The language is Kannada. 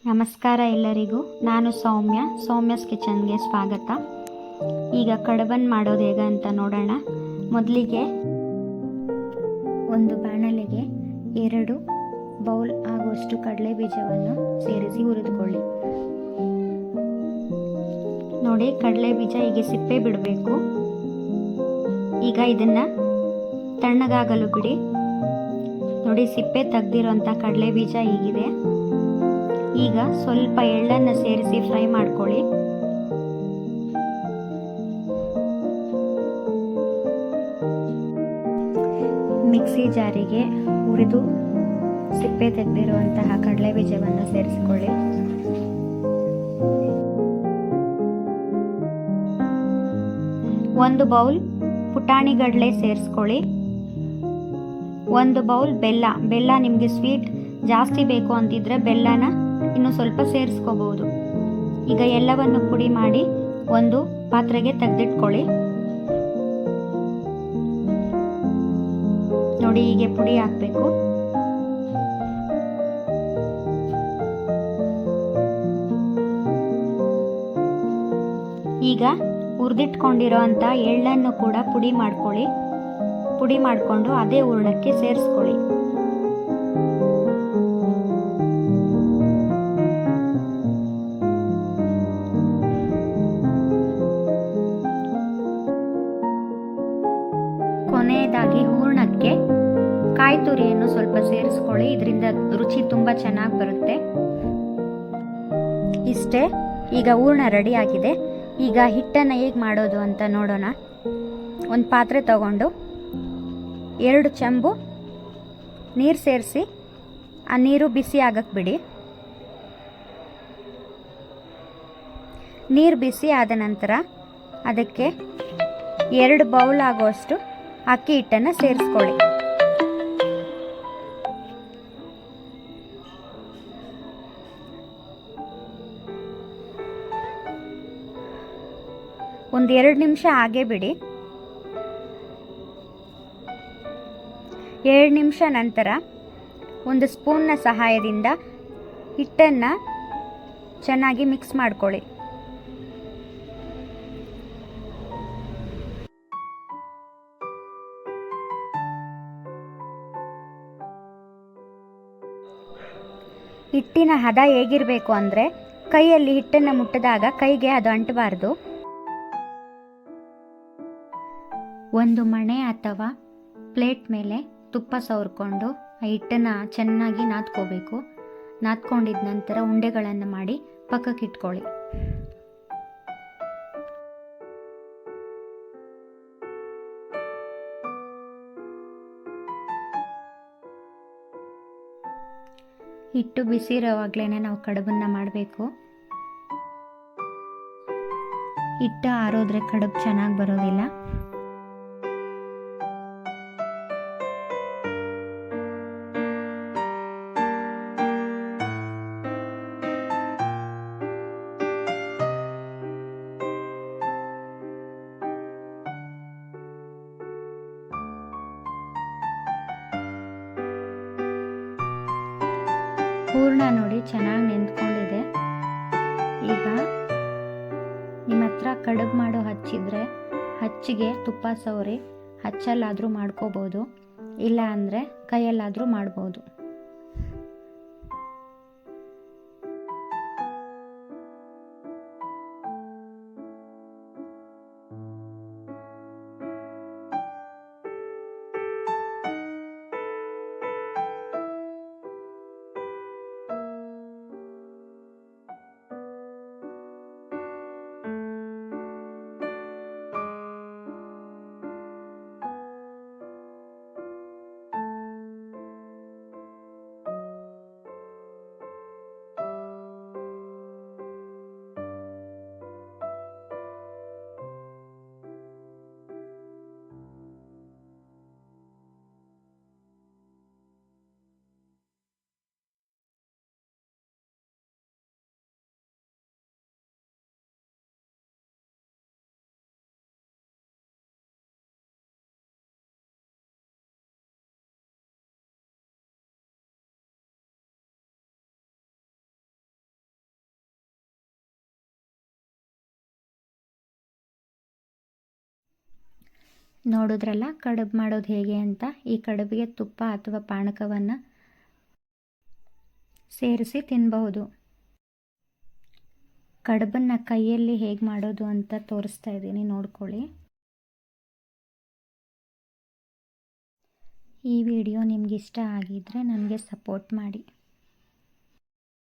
ನಮಸ್ಕಾರ ಎಲ್ಲರಿಗೂ. ನಾನು ಸೌಮ್ಯಸ್ ಕಿಚನ್ಗೆ ಸ್ವಾಗತ. ಈಗ ಕಡುಬನ್ನು ಮಾಡೋದು ಹೇಗೆ ಅಂತ ನೋಡೋಣ. ಮೊದಲಿಗೆ ಒಂದು ಬಾಣಲೆಗೆ 2 ಬೌಲ್ ಆಗುವಷ್ಟು ಕಡಲೆ ಬೀಜವನ್ನು ಸೇರಿಸಿ ಹುರಿದುಕೊಳ್ಳಿ. ನೋಡಿ, ಕಡಲೆ ಬೀಜ ಹೀಗೆ ಸಿಪ್ಪೆ ಬಿಡಬೇಕು. ಈಗ ಇದನ್ನು ತಣ್ಣಗಾಗಲು ಬಿಡಿ. ನೋಡಿ, ಸಿಪ್ಪೆ ತೆಗೆದಿರೋಂಥ ಕಡಲೆ ಬೀಜ ಹೀಗಿದೆ. ಈಗ ಸ್ವಲ್ಪ ಎಳ್ಳನ್ನು ಸೇರಿಸಿ ಫ್ರೈ ಮಾಡ್ಕೊಳ್ಳಿ. ಮಿಕ್ಸಿ ಜಾರಿಗೆ ಹುರಿದು ಸಿಪ್ಪೆ ತೆಗೆದಿರುವಂತಹ ಕಡಲೆ ಬೀಜವನ್ನು ಸೇರಿಸಿಕೊಳ್ಳಿ. ಒಂದು ಬೌಲ್ ಪುಟಾಣಿ ಗಡ್ಲೆ ಸೇರಿಸ್ಕೊಳ್ಳಿ. 1 ಬೌಲ್ ಬೆಲ್ಲ ನಿಮಗೆ ಸ್ವೀಟ್ ಜಾಸ್ತಿ ಬೇಕು ಅಂತಿದ್ರೆ ಬೆಲ್ಲನ ಇನ್ನು ಸ್ವಲ್ಪ ಸೇರಿಸ್ಕೋಬಹುದು. ಈಗ ಎಲ್ಲವನ್ನು ಪುಡಿ ಮಾಡಿ ಒಂದು ಪಾತ್ರೆಗೆ ತೆಗೆದಿಟ್ಕೊಳ್ಳಿ. ನೋಡಿ, ಹೀಗೆ ಪುಡಿ ಹಾಕಬೇಕು. ಈಗ ಹುರಿದಿಟ್ಕೊಂಡಿರೋ ಅಂಥ ಎಳ್ಳನ್ನು ಕೂಡ ಪುಡಿ ಮಾಡ್ಕೊಳ್ಳಿ. ಪುಡಿ ಮಾಡಿಕೊಂಡು ಅದೇ ಹೂರಣಕ್ಕೆ ಸೇರಿಸ್ಕೊಳ್ಳಿ. ಕೊನೆಯದಾಗಿ ಹೂರಣಕ್ಕೆ ಕಾಯಿ ತುರಿಯನ್ನು ಸ್ವಲ್ಪ ಸೇರಿಸ್ಕೊಳ್ಳಿ. ಇದರಿಂದ ರುಚಿ ತುಂಬ ಚೆನ್ನಾಗಿ ಬರುತ್ತೆ. ಇಷ್ಟೇ, ಈಗ ಹೂರಣ ರೆಡಿ ಆಗಿದೆ. ಈಗ ಹಿಟ್ಟನ್ನು ಹೇಗೆ ಮಾಡೋದು ಅಂತ ನೋಡೋಣ. ಒಂದು ಪಾತ್ರೆ ತಗೊಂಡು 2 ಚೆಂಬು ನೀರು ಸೇರಿಸಿ ಆ ನೀರು ಬಿಸಿ ಆಗಕ್ಕೆ ಬಿಡಿ. ನೀರು ಬಿಸಿ ಆದ ನಂತರ ಅದಕ್ಕೆ 2 ಬೌಲ್ ಆಗುವಷ್ಟು ಅಕ್ಕಿ ಹಿಟ್ಟನ್ನು ಸೇರಿಸ್ಕೊಳ್ಳಿ. ಒಂದು 2 ನಿಮಿಷ ಹಾಗೆ ಬಿಡಿ. 2 ನಿಮಿಷ ನಂತರ ಒಂದು ಸ್ಪೂನ್ನ ಸಹಾಯದಿಂದ ಹಿಟ್ಟನ್ನು ಚೆನ್ನಾಗಿ ಮಿಕ್ಸ್ ಮಾಡ್ಕೊಳ್ಳಿ. ಹಿಟ್ಟಿನ ಹದ ಹೇಗಿರಬೇಕು ಅಂದರೆ, ಕೈಯಲ್ಲಿ ಹಿಟ್ಟನ್ನು ಮುಟ್ಟಿದಾಗ ಕೈಗೆ ಅದು ಅಂಟಬಾರ್ದು. ಒಂದು ಮಣೆ ಅಥವಾ ಪ್ಲೇಟ್ ಮೇಲೆ ತುಪ್ಪ ಸವರ್ಕೊಂಡು ಆ ಹಿಟ್ಟನ್ನು ಚೆನ್ನಾಗಿ ನಾದ್ಕೋಬೇಕು. ನಾದ್ಕೊಂಡಿದ ನಂತರ ಉಂಡೆಗಳನ್ನು ಮಾಡಿ ಪಕ್ಕಕ್ಕೆ ಇಟ್ಕೊಳ್ಳಿ. ಹಿಟ್ಟು ಬಿಸಿ ಇರೋವಾಗಲೇ ನಾವು ಕಡುಬನ್ನು ಮಾಡಬೇಕು. ಹಿಟ್ಟು ಆರೋದ್ರೆ ಕಡುಬು ಚೆನ್ನಾಗಿ ಬರೋದಿಲ್ಲ. ಹೂರಣ ನೋಡಿ ಚೆನ್ನಾಗಿ ನೆಂದ್ಕೊಂಡಿದೆ. ಈಗ ನಿಮ್ಮ ಹತ್ರ ಕಡುಬು ಮಾಡೋ ಹಚ್ಚಿದ್ರೆ ಹಚ್ಚಿಗೆ ತುಪ್ಪ ಸವರಿ ಹಚ್ಚಲ್ಲಾದರೂ ಮಾಡ್ಕೋಬೋದು, ಇಲ್ಲ ಅಂದರೆ ಕೈಯಲ್ಲಾದರೂ ಮಾಡ್ಬೋದು. ನೋಡಿದ್ರಲ್ಲ ಕಡುಬು ಮಾಡೋದು ಹೇಗೆ ಅಂತ. ಈ ಕಡುಬಿಗೆ ತುಪ್ಪ ಅಥವಾ ಪಾನಕವನ್ನು ಸೇರಿಸಿ ತಿನ್ನಬಹುದು. ಕಡುಬನ್ನು ಕೈಯಲ್ಲಿ ಹೇಗೆ ಮಾಡೋದು ಅಂತ ತೋರಿಸ್ತಾ ಇದ್ದೀನಿ, ನೋಡ್ಕೊಳ್ಳಿ. ಈ ವಿಡಿಯೋ ನಿಮ್ಗೆ ಇಷ್ಟ ಆಗಿದ್ದರೆ ನನಗೆ ಸಪೋರ್ಟ್ ಮಾಡಿ.